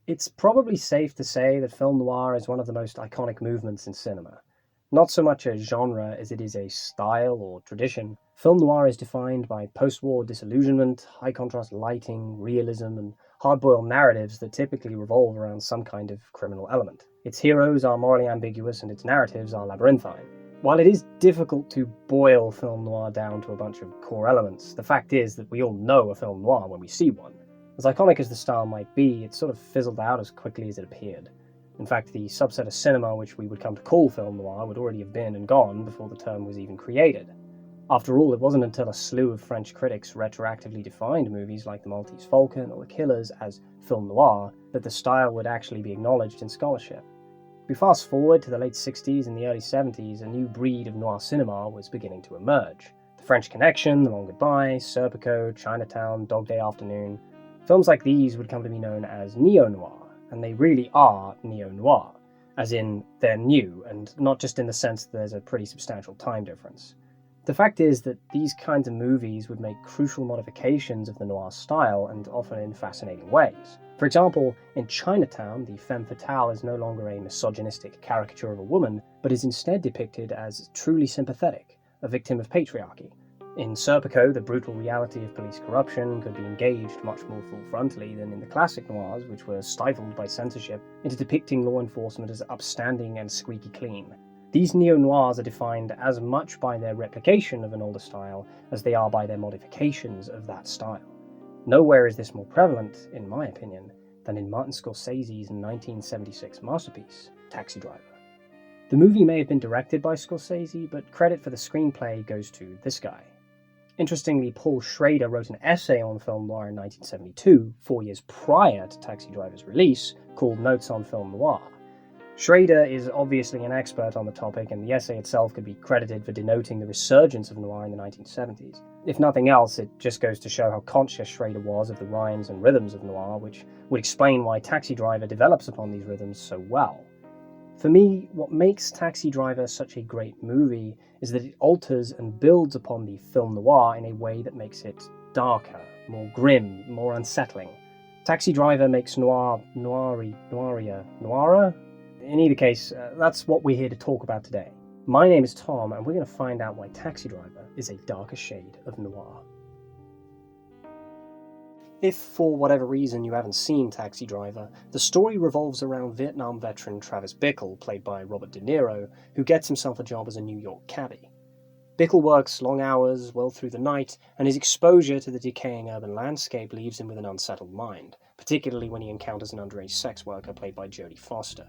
It's probably safe to say that film noir is one of the most iconic movements in cinema. Not so much a genre as it is a style or tradition, film noir is defined by post-war disillusionment, high contrast lighting, realism, and hard-boiled narratives that typically revolve around some kind of criminal element. Its heroes are morally ambiguous and its narratives are labyrinthine. While it is difficult to boil film noir down to a bunch of core elements, the fact is that we all know a film noir when we see one. As iconic as the style might be, it sort of fizzled out as quickly as it appeared. In fact, the subset of cinema which we would come to call film noir would already have been and gone before the term was even created. After all, it wasn't until a slew of French critics retroactively defined movies like The Maltese Falcon or The Killers as film noir that the style would actually be acknowledged in scholarship. If we fast forward to the late 60s and the early 70s, a new breed of noir cinema was beginning to emerge. The French Connection, The Long Goodbye, Serpico, Chinatown, Dog Day Afternoon. Films like these would come to be known as neo-noir, and they really are neo-noir, as in they're new, and not just in the sense that there's a pretty substantial time difference. The fact is that these kinds of movies would make crucial modifications of the noir style, and often in fascinating ways. For example, in Chinatown, the femme fatale is no longer a misogynistic caricature of a woman, but is instead depicted as truly sympathetic, a victim of patriarchy. In Serpico, the brutal reality of police corruption could be engaged much more full-frontally than in the classic noirs, which were stifled by censorship into depicting law enforcement as upstanding and squeaky clean. These neo-noirs are defined as much by their replication of an older style as they are by their modifications of that style. Nowhere is this more prevalent, in my opinion, than in Martin Scorsese's 1976 masterpiece, Taxi Driver. The movie may have been directed by Scorsese, but credit for the screenplay goes to this guy. Interestingly, Paul Schrader wrote an essay on film noir in 1972, 4 years prior to Taxi Driver's release, called Notes on Film Noir. Schrader is obviously an expert on the topic, and the essay itself could be credited for denoting the resurgence of noir in the 1970s. If nothing else, it just goes to show how conscious Schrader was of the rhymes and rhythms of noir, which would explain why Taxi Driver develops upon these rhythms so well. For me, what makes Taxi Driver such a great movie is that it alters and builds upon the film noir in a way that makes it darker, more grim, more unsettling. Taxi Driver makes noir noirer? In either case, that's what we're here to talk about today. My name is Tom, and we're going to find out why Taxi Driver is a darker shade of noir. If, for whatever reason, you haven't seen Taxi Driver, the story revolves around Vietnam veteran Travis Bickle, played by Robert De Niro, who gets himself a job as a New York cabbie. Bickle works long hours, well through the night, and his exposure to the decaying urban landscape leaves him with an unsettled mind, particularly when he encounters an underage sex worker played by Jodie Foster.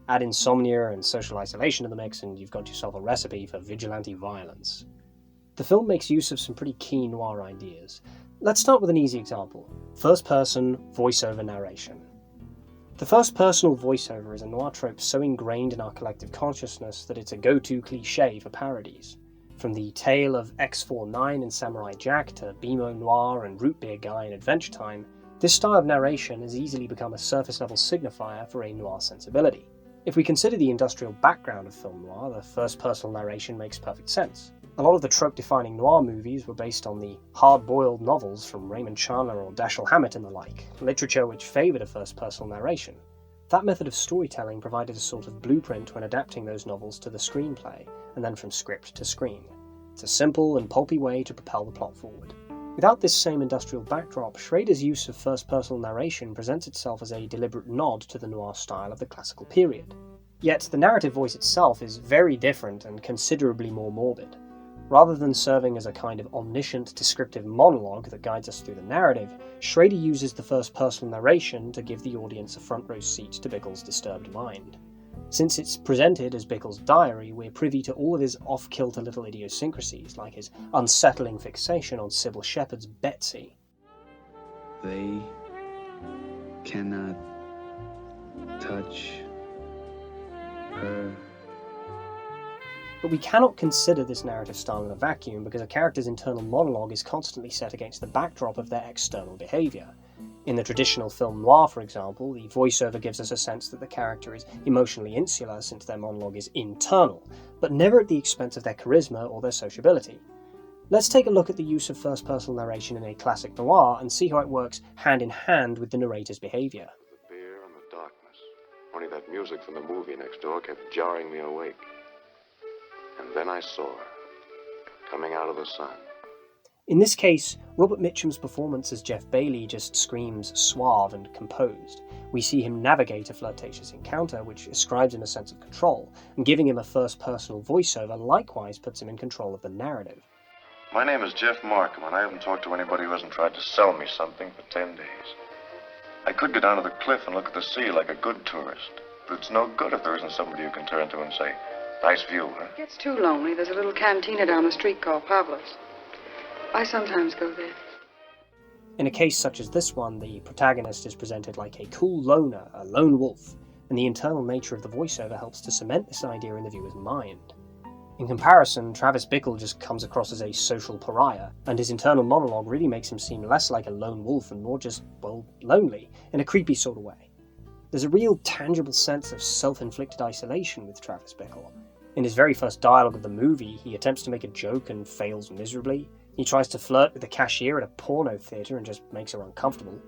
Add insomnia and social isolation to the mix, and you've got yourself a recipe for vigilante violence. The film makes use of some pretty key noir ideas. Let's start with an easy example. First-person voiceover narration. The first-personal voiceover is a noir trope so ingrained in our collective consciousness that it's a go-to cliché for parodies. From the tale of X49 and Samurai Jack to BMO Noir and Root Beer Guy in Adventure Time, this style of narration has easily become a surface-level signifier for a noir sensibility. If we consider the industrial background of film noir, the first-personal narration makes perfect sense. A lot of the trope-defining noir movies were based on the hard-boiled novels from Raymond Chandler or Dashiell Hammett and the like, literature which favoured a first-personal narration. That method of storytelling provided a sort of blueprint when adapting those novels to the screenplay, and then from script to screen. It's a simple and pulpy way to propel the plot forward. Without this same industrial backdrop, Schrader's use of first-personal narration presents itself as a deliberate nod to the noir style of the classical period. Yet the narrative voice itself is very different and considerably more morbid. Rather than serving as a kind of omniscient descriptive monologue that guides us through the narrative, Schrader uses the first-personal narration to give the audience a front-row seat to Bickle's disturbed mind. Since it's presented as Bickle's diary, we're privy to all of his off-kilter little idiosyncrasies, like his unsettling fixation on Sybil Shepherd's Betsy. They cannot touch her. But we cannot consider this narrative style in a vacuum because a character's internal monologue is constantly set against the backdrop of their external behaviour. In the traditional film noir, for example, the voiceover gives us a sense that the character is emotionally insular since their monologue is internal, but never at the expense of their charisma or their sociability. Let's take a look at the use of first-person narration in a classic noir and see how it works hand in hand with the narrator's behaviour. The beer on the Only that music from the movie next door kept jarring me awake. And then I saw her, coming out of the sun. In this case, Robert Mitchum's performance as Jeff Bailey just screams suave and composed. We see him navigate a flirtatious encounter, which ascribes him a sense of control, and giving him a first-personal voiceover likewise puts him in control of the narrative. My name is Jeff Markham, and I haven't talked to anybody who hasn't tried to sell me something for 10 days. I could go down to the cliff and look at the sea like a good tourist, but it's no good if there isn't somebody you can turn to and say, "Nice view, huh?" It gets too lonely. There's a little cantina down the street called Pablo's. I sometimes go there. In a case such as this one, the protagonist is presented like a cool loner, a lone wolf, and the internal nature of the voiceover helps to cement this idea in the viewer's mind. In comparison, Travis Bickle just comes across as a social pariah, and his internal monologue really makes him seem less like a lone wolf and more just, well, lonely, in a creepy sort of way. There's a real tangible sense of self-inflicted isolation with Travis Bickle. In his very first dialogue of the movie, he attempts to make a joke and fails miserably. He tries to flirt with the cashier at a porno theatre and just makes her uncomfortable.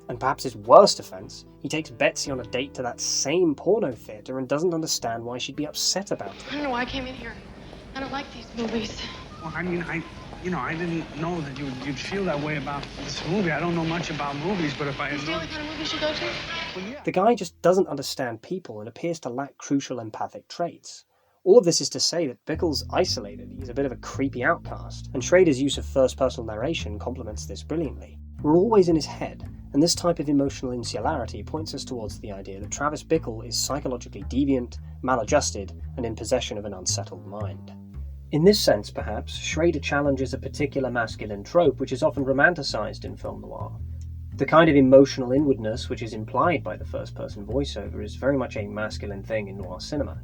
And perhaps his worst offence, he takes Betsy on a date to that same porno theatre and doesn't understand why she'd be upset about it. I don't know why I came in here. I don't like these movies. Well, I mean, I didn't know that you'd feel that way about this movie. I don't know much about movies, but if I had Is the only kind of movie you should go to? Well, yeah. The guy just doesn't understand people and appears to lack crucial empathic traits. All of this is to say that Bickle's isolated, he's a bit of a creepy outcast, and Schrader's use of first-person narration complements this brilliantly. We're always in his head, and this type of emotional insularity points us towards the idea that Travis Bickle is psychologically deviant, maladjusted, and in possession of an unsettled mind. In this sense, perhaps, Schrader challenges a particular masculine trope which is often romanticized in film noir. The kind of emotional inwardness which is implied by the first-person voiceover is very much a masculine thing in noir cinema.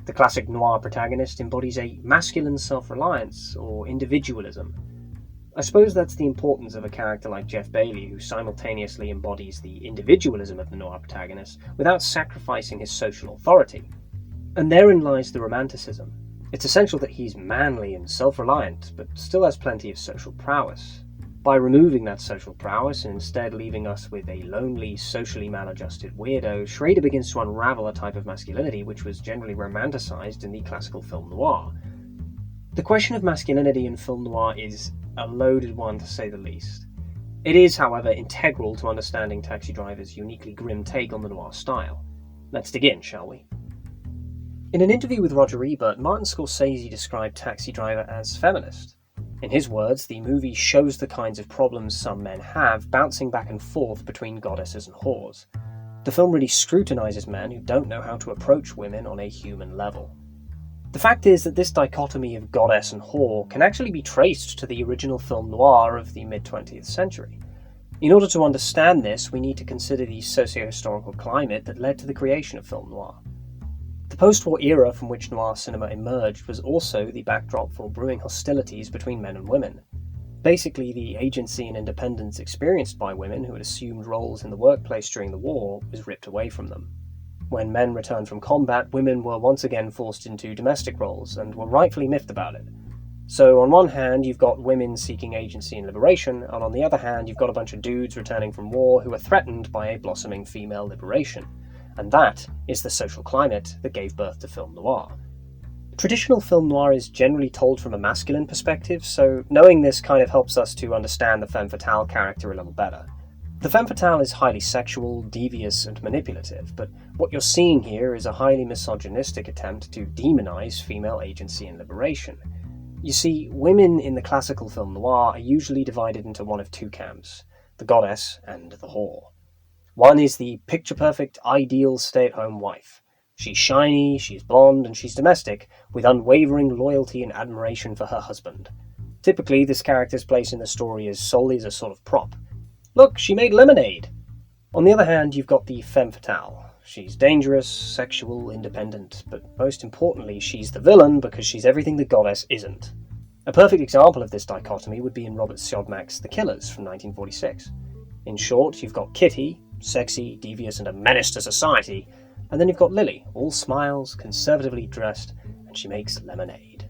The classic noir protagonist embodies a masculine self-reliance, or individualism. I suppose that's the importance of a character like Jeff Bailey, who simultaneously embodies the individualism of the noir protagonist without sacrificing his social authority. And therein lies the romanticism. It's essential that he's manly and self-reliant, but still has plenty of social prowess. By removing that social prowess and instead leaving us with a lonely, socially maladjusted weirdo, Schrader begins to unravel a type of masculinity which was generally romanticized in the classical film noir. The question of masculinity in film noir is a loaded one, to say the least. It is, however, integral to understanding Taxi Driver's uniquely grim take on the noir style. Let's dig in, shall we? In an interview with Roger Ebert, Martin Scorsese described Taxi Driver as feminist. In his words, the movie shows the kinds of problems some men have bouncing back and forth between goddesses and whores. The film really scrutinizes men who don't know how to approach women on a human level. The fact is that this dichotomy of goddess and whore can actually be traced to the original film noir of the mid-20th century. In order to understand this, we need to consider the socio-historical climate that led to the creation of film noir. The post-war era from which noir cinema emerged was also the backdrop for brewing hostilities between men and women. Basically, the agency and independence experienced by women who had assumed roles in the workplace during the war was ripped away from them. When men returned from combat, women were once again forced into domestic roles and were rightfully miffed about it. So on one hand, you've got women seeking agency and liberation, and on the other hand, you've got a bunch of dudes returning from war who are threatened by a blossoming female liberation. And that is the social climate that gave birth to film noir. Traditional film noir is generally told from a masculine perspective, so knowing this kind of helps us to understand the femme fatale character a little better. The femme fatale is highly sexual, devious, and manipulative, but what you're seeing here is a highly misogynistic attempt to demonize female agency and liberation. You see, women in the classical film noir are usually divided into one of two camps, the goddess and the whore. One is the picture-perfect, ideal stay-at-home wife. She's shiny, she's blonde, and she's domestic, with unwavering loyalty and admiration for her husband. Typically, this character's place in the story is solely as a sort of prop. Look, she made lemonade! On the other hand, you've got the femme fatale. She's dangerous, sexual, independent, but most importantly, she's the villain because she's everything the goddess isn't. A perfect example of this dichotomy would be in Robert Siodmak's The Killers from 1946. In short, you've got Kitty, sexy, devious, and a menace to society, and then you've got Lily, all smiles, conservatively dressed, and she makes lemonade.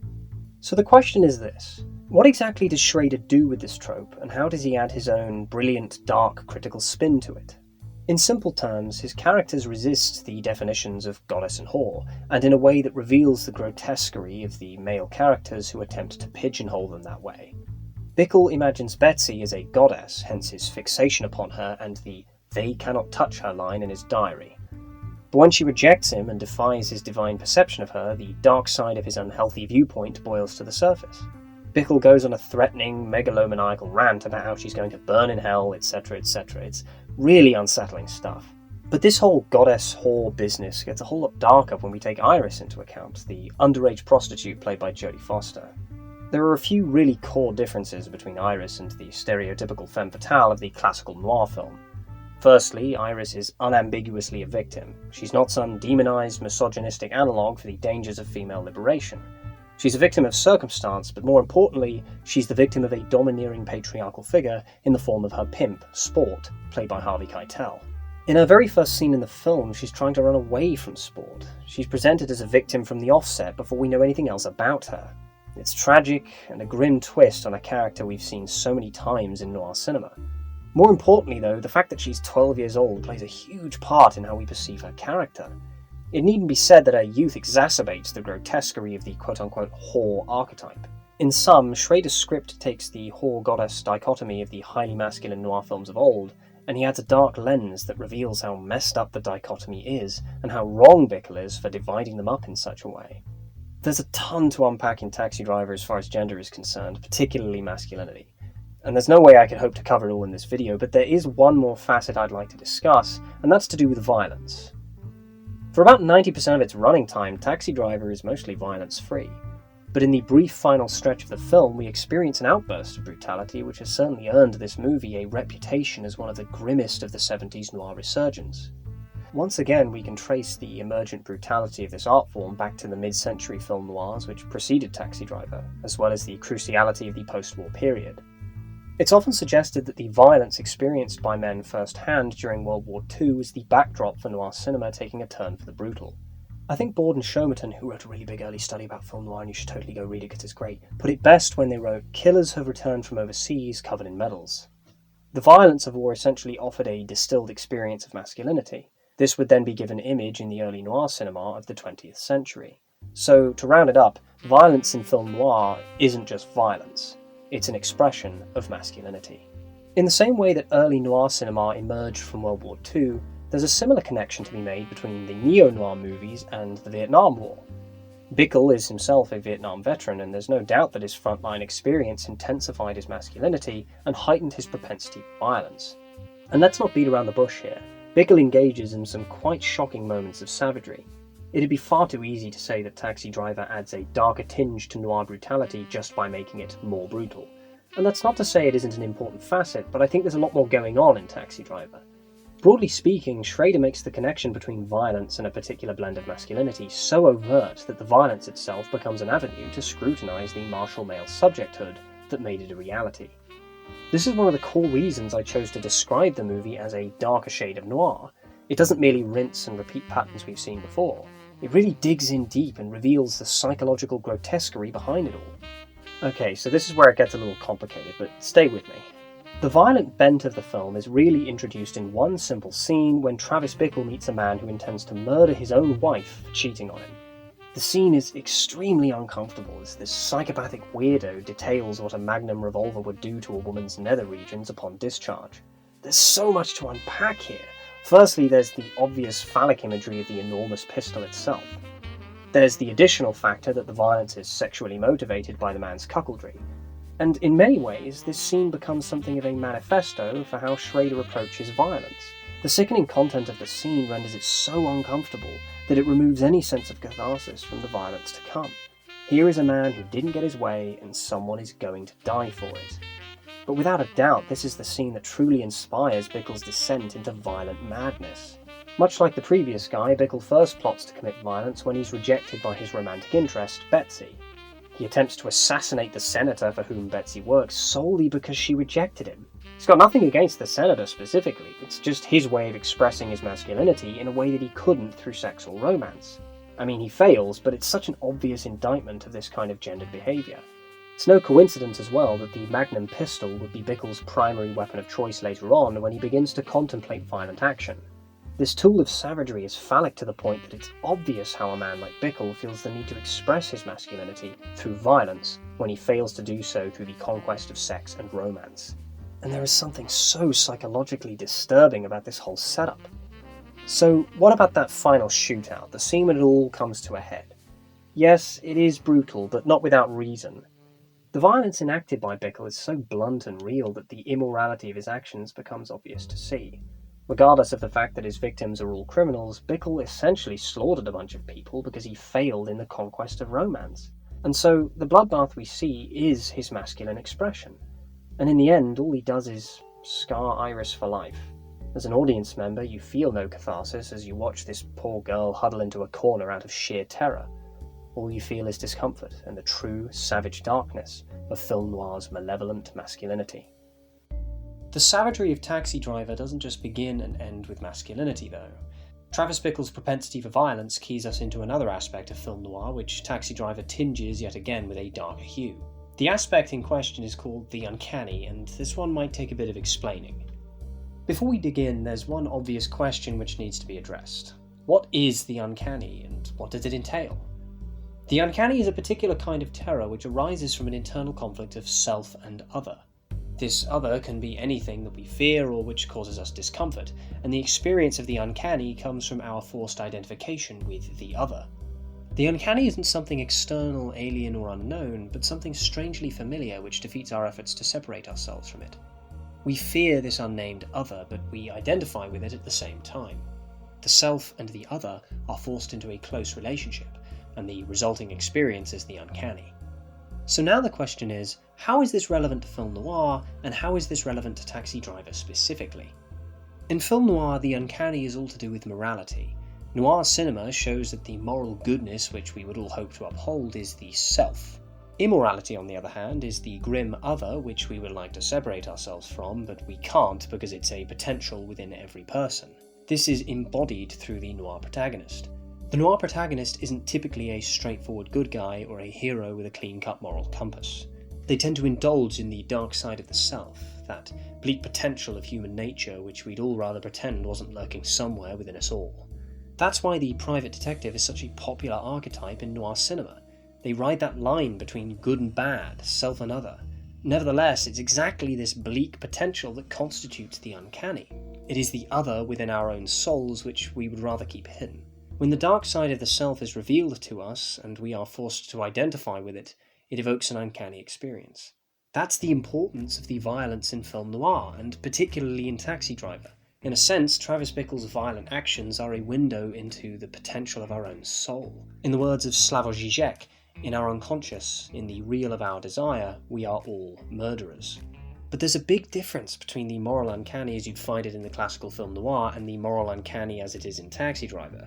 So the question is this: what exactly does Schrader do with this trope, and how does he add his own brilliant, dark, critical spin to it? In simple terms, his characters resist the definitions of goddess and whore, and in a way that reveals the grotesquerie of the male characters who attempt to pigeonhole them that way. Bickle imagines Betsy as a goddess, hence his fixation upon her and the "they cannot touch her" line in his diary. But when she rejects him and defies his divine perception of her, the dark side of his unhealthy viewpoint boils to the surface. Bickle goes on a threatening, megalomaniacal rant about how she's going to burn in hell, etc, etc. It's really unsettling stuff. But this whole goddess-whore business gets a whole lot darker when we take Iris into account, the underage prostitute played by Jodie Foster. There are a few really core differences between Iris and the stereotypical femme fatale of the classical noir film. Firstly, Iris is unambiguously a victim. She's not some demonized, misogynistic analogue for the dangers of female liberation. She's a victim of circumstance, but more importantly, she's the victim of a domineering patriarchal figure in the form of her pimp, Sport, played by Harvey Keitel. In her very first scene in the film, she's trying to run away from Sport. She's presented as a victim from the offset before we know anything else about her. It's tragic and a grim twist on a character we've seen so many times in noir cinema. More importantly though, the fact that she's 12 years old plays a huge part in how we perceive her character. It needn't be said that her youth exacerbates the grotesquerie of the quote-unquote whore archetype. In sum, Schrader's script takes the whore-goddess dichotomy of the highly masculine noir films of old, and he adds a dark lens that reveals how messed up the dichotomy is, and how wrong Bickle is for dividing them up in such a way. There's a ton to unpack in Taxi Driver as far as gender is concerned, particularly masculinity. And there's no way I could hope to cover it all in this video, but there is one more facet I'd like to discuss, and that's to do with violence. For about 90% of its running time, Taxi Driver is mostly violence-free. But in the brief final stretch of the film, we experience an outburst of brutality which has certainly earned this movie a reputation as one of the grimmest of the 70s noir resurgence. Once again, we can trace the emergent brutality of this art form back to the mid-century film noirs which preceded Taxi Driver, as well as the cruciality of the post-war period. It's often suggested that the violence experienced by men firsthand during World War II was the backdrop for noir cinema taking a turn for the brutal. I think Bord and Shomerton, who wrote a really big early study about film noir, and you should totally go read it because it's great, put it best when they wrote, "Killers have returned from overseas covered in medals." The violence of war essentially offered a distilled experience of masculinity. This would then be given image in the early noir cinema of the 20th century. So, to round it up, violence in film noir isn't just violence. It's an expression of masculinity. In the same way that early noir cinema emerged from World War II, there's a similar connection to be made between the neo-noir movies and the Vietnam War. Bickle is himself a Vietnam veteran, and there's no doubt that his frontline experience intensified his masculinity and heightened his propensity for violence. And let's not beat around the bush here. Bickle engages in some quite shocking moments of savagery. It'd be far too easy to say that Taxi Driver adds a darker tinge to noir brutality just by making it more brutal. And that's not to say it isn't an important facet, but I think there's a lot more going on in Taxi Driver. Broadly speaking, Schrader makes the connection between violence and a particular blend of masculinity so overt that the violence itself becomes an avenue to scrutinise the martial male subjecthood that made it a reality. This is one of the core reasons I chose to describe the movie as a darker shade of noir. It doesn't merely rinse and repeat patterns we've seen before. It really digs in deep and reveals the psychological grotesquerie behind it all. Okay, so this is where it gets a little complicated, but stay with me. The violent bent of the film is really introduced in one simple scene when Travis Bickle meets a man who intends to murder his own wife for cheating on him. The scene is extremely uncomfortable as this psychopathic weirdo details what a Magnum revolver would do to a woman's nether regions upon discharge. There's so much to unpack here. Firstly, there's the obvious phallic imagery of the enormous pistol itself. There's the additional factor that the violence is sexually motivated by the man's cuckoldry. And in many ways, this scene becomes something of a manifesto for how Schrader approaches violence. The sickening content of the scene renders it so uncomfortable that it removes any sense of catharsis from the violence to come. Here is a man who didn't get his way, and someone is going to die for it. But without a doubt, this is the scene that truly inspires Bickle's descent into violent madness. Much like the previous guy, Bickle first plots to commit violence when he's rejected by his romantic interest, Betsy. He attempts to assassinate the senator for whom Betsy works solely because she rejected him. He's got nothing against the senator specifically, it's just his way of expressing his masculinity in a way that he couldn't through sex or romance. I mean, he fails, but it's such an obvious indictment of this kind of gendered behaviour. It's no coincidence as well that the Magnum pistol would be Bickle's primary weapon of choice later on when he begins to contemplate violent action. This tool of savagery is phallic to the point that it's obvious how a man like Bickle feels the need to express his masculinity through violence when he fails to do so through the conquest of sex and romance. And there is something so psychologically disturbing about this whole setup. So what about that final shootout, the scene when it all comes to a head? Yes, it is brutal, but not without reason. The violence enacted by Bickle is so blunt and real that the immorality of his actions becomes obvious to see. Regardless of the fact that his victims are all criminals, Bickle essentially slaughtered a bunch of people because he failed in the conquest of romance. And so the bloodbath we see is his masculine expression. And in the end, all he does is scar Iris for life. As an audience member, you feel no catharsis as you watch this poor girl huddle into a corner out of sheer terror. All you feel is discomfort and the true, savage darkness of film noir's malevolent masculinity. The savagery of Taxi Driver doesn't just begin and end with masculinity, though. Travis Bickle's propensity for violence keys us into another aspect of film noir, which Taxi Driver tinges yet again with a darker hue. The aspect in question is called the uncanny, and this one might take a bit of explaining. Before we dig in, there's one obvious question which needs to be addressed. What is the uncanny, and what does it entail? The uncanny is a particular kind of terror which arises from an internal conflict of self and other. This other can be anything that we fear or which causes us discomfort, and the experience of the uncanny comes from our forced identification with the other. The uncanny isn't something external, alien, or unknown, but something strangely familiar which defeats our efforts to separate ourselves from it. We fear this unnamed other, but we identify with it at the same time. The self and the other are forced into a close relationship, and the resulting experience is the uncanny. So now the question is, how is this relevant to film noir, and how is this relevant to Taxi Driver specifically? In film noir, the uncanny is all to do with morality. Noir cinema shows that the moral goodness which we would all hope to uphold is the self. Immorality, on the other hand, is the grim other which we would like to separate ourselves from, but we can't because it's a potential within every person. This is embodied through the noir protagonist. The noir protagonist isn't typically a straightforward good guy or a hero with a clean-cut moral compass. They tend to indulge in the dark side of the self, that bleak potential of human nature which we'd all rather pretend wasn't lurking somewhere within us all. That's why the private detective is such a popular archetype in noir cinema. They ride that line between good and bad, self and other. Nevertheless, it's exactly this bleak potential that constitutes the uncanny. It is the other within our own souls which we would rather keep hidden. When the dark side of the self is revealed to us, and we are forced to identify with it, it evokes an uncanny experience. That's the importance of the violence in film noir, and particularly in Taxi Driver. In a sense, Travis Bickle's violent actions are a window into the potential of our own soul. In the words of Slavoj Žižek, in our unconscious, in the real of our desire, we are all murderers. But there's a big difference between the moral uncanny as you'd find it in the classical film noir and the moral uncanny as it is in Taxi Driver.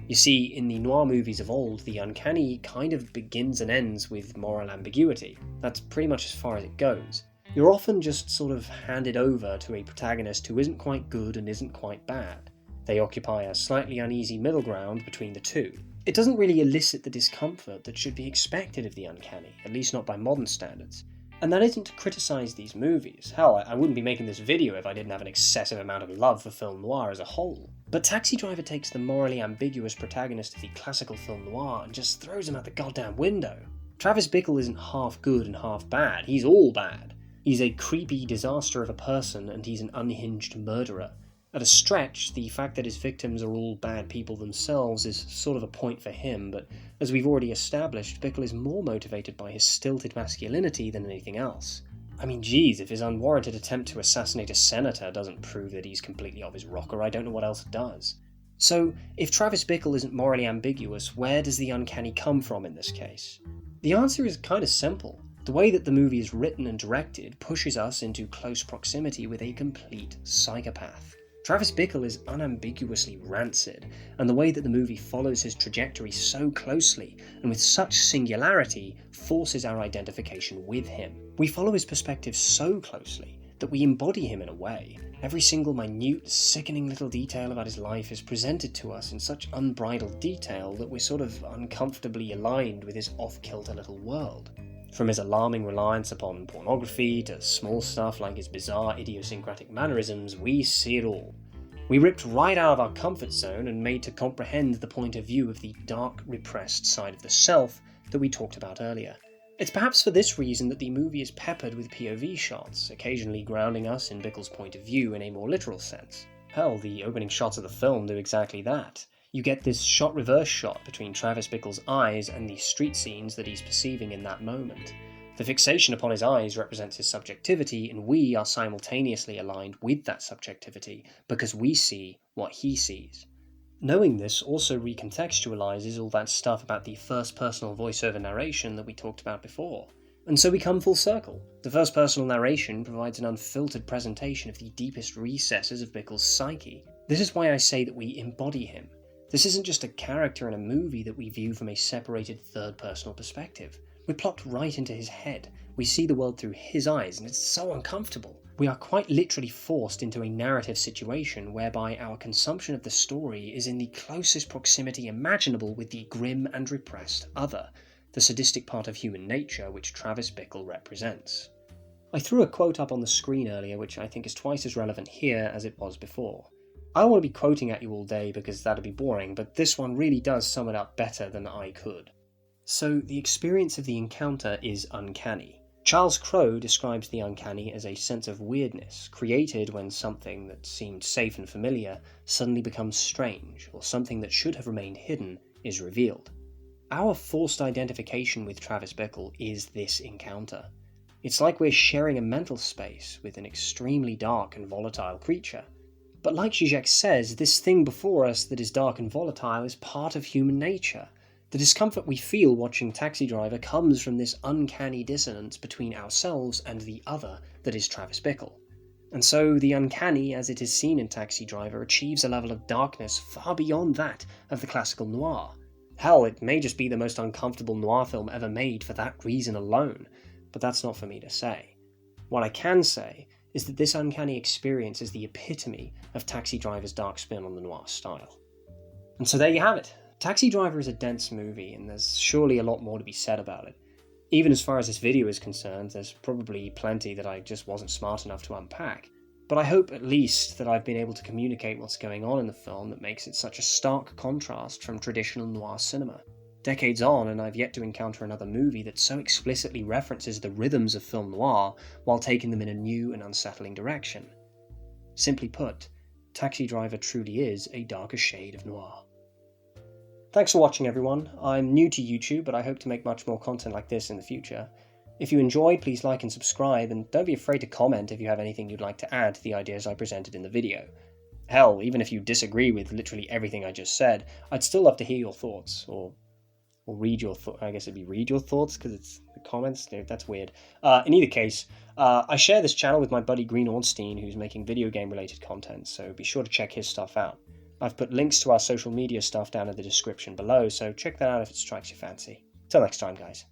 You see, in the noir movies of old, the uncanny kind of begins and ends with moral ambiguity. That's pretty much as far as it goes. You're often just sort of handed over to a protagonist who isn't quite good and isn't quite bad. They occupy a slightly uneasy middle ground between the two. It doesn't really elicit the discomfort that should be expected of the uncanny, at least not by modern standards. And that isn't to criticise these movies. Hell, I wouldn't be making this video if I didn't have an excessive amount of love for film noir as a whole. But Taxi Driver takes the morally ambiguous protagonist of the classical film noir and just throws him out the goddamn window. Travis Bickle isn't half good and half bad, he's all bad. He's a creepy disaster of a person and he's an unhinged murderer. At a stretch, the fact that his victims are all bad people themselves is sort of a point for him, but as we've already established, Bickle is more motivated by his stilted masculinity than anything else. I mean, geez, if his unwarranted attempt to assassinate a senator doesn't prove that he's completely off his rocker, I don't know what else does. So, if Travis Bickle isn't morally ambiguous, where does the uncanny come from in this case? The answer is kind of simple. The way that the movie is written and directed pushes us into close proximity with a complete psychopath. Travis Bickle is unambiguously rancid, and the way that the movie follows his trajectory so closely, and with such singularity, forces our identification with him. We follow his perspective so closely that we embody him in a way. Every single minute, sickening little detail about his life is presented to us in such unbridled detail that we're sort of uncomfortably aligned with his off-kilter little world. From his alarming reliance upon pornography to small stuff like his bizarre idiosyncratic mannerisms, we see it all. We ripped right out of our comfort zone and made to comprehend the point of view of the dark, repressed side of the self that we talked about earlier. It's perhaps for this reason that the movie is peppered with POV shots, occasionally grounding us in Bickle's point of view in a more literal sense. Hell, the opening shots of the film do exactly that. You get this shot-reverse shot between Travis Bickle's eyes and the street scenes that he's perceiving in that moment. The fixation upon his eyes represents his subjectivity, and we are simultaneously aligned with that subjectivity because we see what he sees. Knowing this also recontextualizes all that stuff about the first-personal voiceover narration that we talked about before. And so we come full circle. The first-personal narration provides an unfiltered presentation of the deepest recesses of Bickle's psyche. This is why I say that we embody him. This isn't just a character in a movie that we view from a separated third-personal perspective. We're plopped right into his head. We see the world through his eyes, and it's so uncomfortable. We are quite literally forced into a narrative situation whereby our consumption of the story is in the closest proximity imaginable with the grim and repressed other, the sadistic part of human nature which Travis Bickle represents. I threw a quote up on the screen earlier which I think is twice as relevant here as it was before. I don't want to be quoting at you all day because that'd be boring, but this one really does sum it up better than I could. So, the experience of the encounter is uncanny. Charles Crow describes the uncanny as a sense of weirdness, created when something that seemed safe and familiar suddenly becomes strange, or something that should have remained hidden is revealed. Our forced identification with Travis Bickle is this encounter. It's like we're sharing a mental space with an extremely dark and volatile creature. But like Zizek says, this thing before us that is dark and volatile is part of human nature. The discomfort we feel watching Taxi Driver comes from this uncanny dissonance between ourselves and the other that is Travis Bickle. And so the uncanny, as it is seen in Taxi Driver, achieves a level of darkness far beyond that of the classical noir. Hell, it may just be the most uncomfortable noir film ever made for that reason alone, but that's not for me to say. What I can say is that this uncanny experience is the epitome of Taxi Driver's dark spin on the noir style. And so there you have it. Taxi Driver is a dense movie, and there's surely a lot more to be said about it. Even as far as this video is concerned, there's probably plenty that I just wasn't smart enough to unpack. But I hope at least that I've been able to communicate what's going on in the film that makes it such a stark contrast from traditional noir cinema. Decades on, and I've yet to encounter another movie that so explicitly references the rhythms of film noir while taking them in a new and unsettling direction. Simply put, Taxi Driver truly is a darker shade of noir. Thanks for watching, everyone. I'm new to YouTube, but I hope to make much more content like this in the future. If you enjoyed, please like and subscribe, and don't be afraid to comment if you have anything you'd like to add to the ideas I presented in the video. Hell, even if you disagree with literally everything I just said, I'd still love to hear your thoughts, or read your thoughts. I guess it'd be read your thoughts, because it's the comments. That's weird. In either case, I share this channel with my buddy Green Ornstein, who's making video game related content, so be sure to check his stuff out. I've put links to our social media stuff down in the description below, so check that out if it strikes your fancy. Till next time, guys.